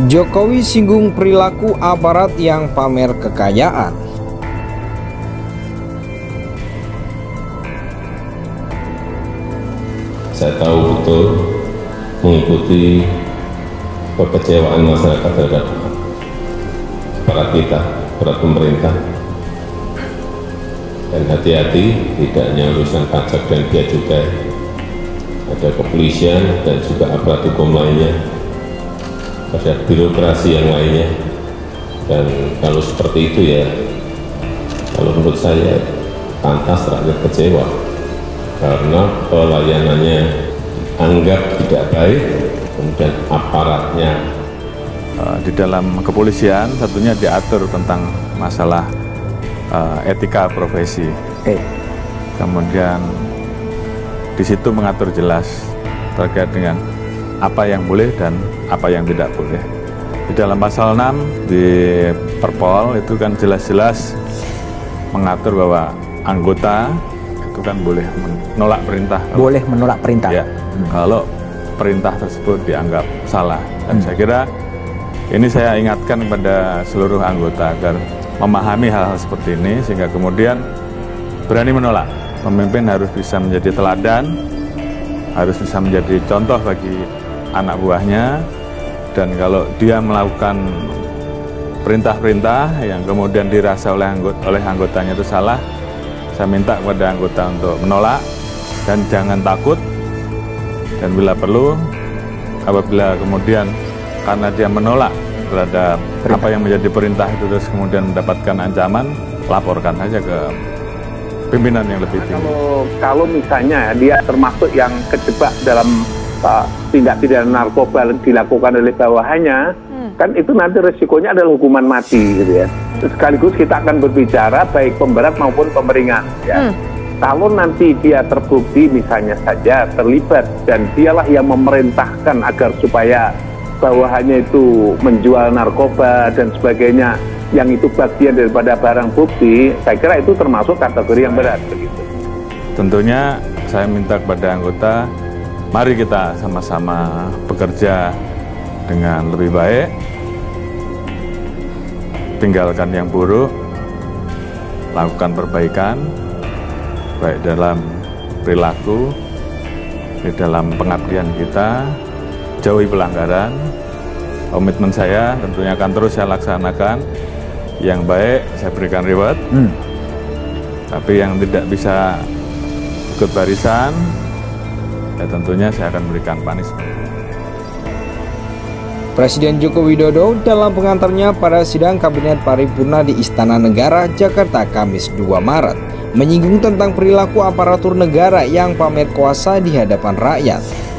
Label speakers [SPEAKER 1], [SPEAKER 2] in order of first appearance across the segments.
[SPEAKER 1] Jokowi singgung perilaku aparat yang pamer kekayaan.
[SPEAKER 2] Saya tahu betul mengikuti kekecewaan masyarakat terhadap aparat kita, aparat pemerintah. Dan hati-hati, tidak hanya urusan pajak dan bea cukai, ada kepolisian dan juga aparat hukum lainnya, ada birokrasi yang lainnya. Dan kalau seperti itu ya, kalau menurut saya pantas rakyat kecewa karena pelayanannya anggap tidak baik, kemudian aparatnya.
[SPEAKER 3] Di dalam kepolisian tentunya diatur tentang masalah etika profesi. Kemudian di situ mengatur jelas terkait dengan apa yang boleh dan apa yang tidak boleh. Di dalam pasal 6 di Perpol itu kan jelas-jelas mengatur bahwa anggota itu kan boleh menolak perintah.
[SPEAKER 4] Boleh menolak perintah.
[SPEAKER 3] Ya, kalau perintah tersebut dianggap salah. Dan saya kira ini saya ingatkan kepada seluruh anggota agar memahami hal-hal seperti ini sehingga kemudian berani menolak. Pemimpin harus bisa menjadi teladan, harus bisa menjadi contoh bagi anak buahnya, dan kalau dia melakukan perintah-perintah yang kemudian dirasa oleh anggotanya itu salah, saya minta kepada anggota untuk menolak dan jangan takut, dan bila perlu apabila kemudian karena dia menolak terhadap apa yang menjadi perintah itu terus kemudian mendapatkan ancaman, laporkan saja ke pimpinan yang lebih tinggi.
[SPEAKER 5] Kalau misalnya dia termasuk yang kejebak dalam tindak pidana narkoba dilakukan oleh bawahannya, kan itu nanti resikonya adalah hukuman mati gitu ya. Sekaligus kita akan berbicara baik pemberat maupun pemeringan ya. Kalau nanti dia terbukti misalnya saja terlibat dan dialah yang memerintahkan agar supaya bawahannya itu menjual narkoba dan sebagainya, yang itu bagian daripada barang bukti, saya kira itu termasuk kategori yang berat begitu.
[SPEAKER 3] Tentunya saya minta kepada anggota, mari kita sama-sama bekerja dengan lebih baik, tinggalkan yang buruk, lakukan perbaikan baik dalam perilaku, di dalam pengabdian kita, jauhi pelanggaran. Komitmen saya tentunya akan terus saya laksanakan. Yang baik saya berikan reward, tapi yang tidak bisa ikut barisan, ya tentunya saya akan berikan punishment.
[SPEAKER 1] Presiden Joko Widodo dalam pengantarnya pada sidang Kabinet Paripurna di Istana Negara, Jakarta, Kamis 2 Maret, menyinggung tentang perilaku aparatur negara yang pamer kuasa di hadapan rakyat.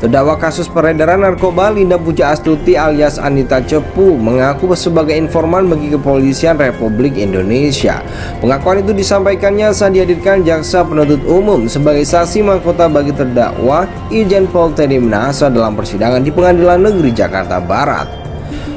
[SPEAKER 1] Terdakwa kasus peredaran narkoba Linda Puja Astuti alias Anita Cepu mengaku sebagai informan bagi Kepolisian Republik Indonesia. Pengakuan itu disampaikannya saat dihadirkan Jaksa Penuntut Umum sebagai saksi mahkota bagi terdakwa Irjen Pol Teddy Minahasa dalam persidangan di Pengadilan Negeri Jakarta Barat.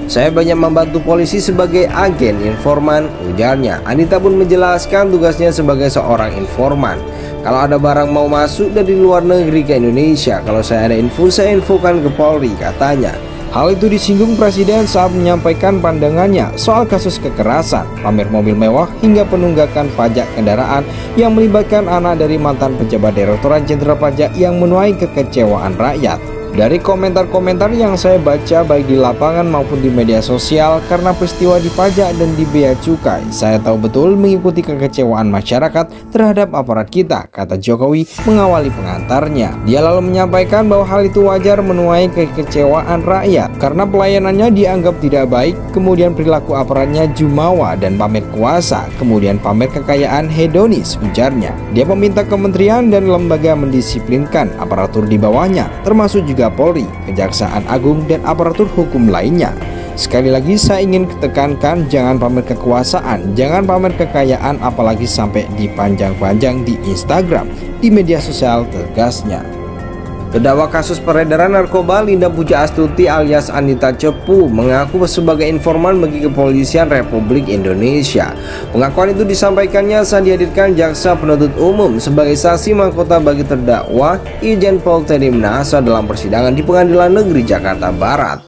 [SPEAKER 1] Saya banyak membantu polisi sebagai agen informan, ujarnya. Anita pun menjelaskan tugasnya sebagai seorang informan. Kalau ada barang mau masuk dari luar negeri ke Indonesia, kalau saya ada info, saya infokan ke Polri, katanya. Hal itu disinggung Presiden saat menyampaikan pandangannya soal kasus kekerasan, pamer mobil mewah, hingga penunggakan pajak kendaraan yang melibatkan anak dari mantan pejabat Direktorat Jenderal Pajak yang menuai kekecewaan rakyat. Dari komentar-komentar yang saya baca baik di lapangan maupun di media sosial karena peristiwa di pajak dan di bea cukai, saya tahu betul mengikuti kekecewaan masyarakat terhadap aparat kita, kata Jokowi mengawali pengantarnya. Dia lalu menyampaikan bahwa hal itu wajar menuai kekecewaan rakyat karena pelayanannya dianggap tidak baik, kemudian perilaku aparatnya jumawa dan pamer kuasa, kemudian pamer kekayaan hedonis, ujarnya. Dia meminta kementerian dan lembaga mendisiplinkan aparatur di bawahnya, termasuk juga Polri, Kejaksaan Agung, dan aparatur hukum lainnya. Sekali lagi saya ingin tekankan, jangan pamer kekuasaan, jangan pamer kekayaan, apalagi sampai dipanjang-panjang di Instagram, di media sosial, tegasnya. Terdakwa kasus peredaran narkoba Linda Puja Astuti alias Anita Cepu mengaku sebagai informan bagi Kepolisian Republik Indonesia. Pengakuan itu disampaikannya saat dihadirkan Jaksa Penuntut Umum sebagai saksi mahkota bagi terdakwa Irjen Pol Teddy Minahasa dalam persidangan di Pengadilan Negeri Jakarta Barat.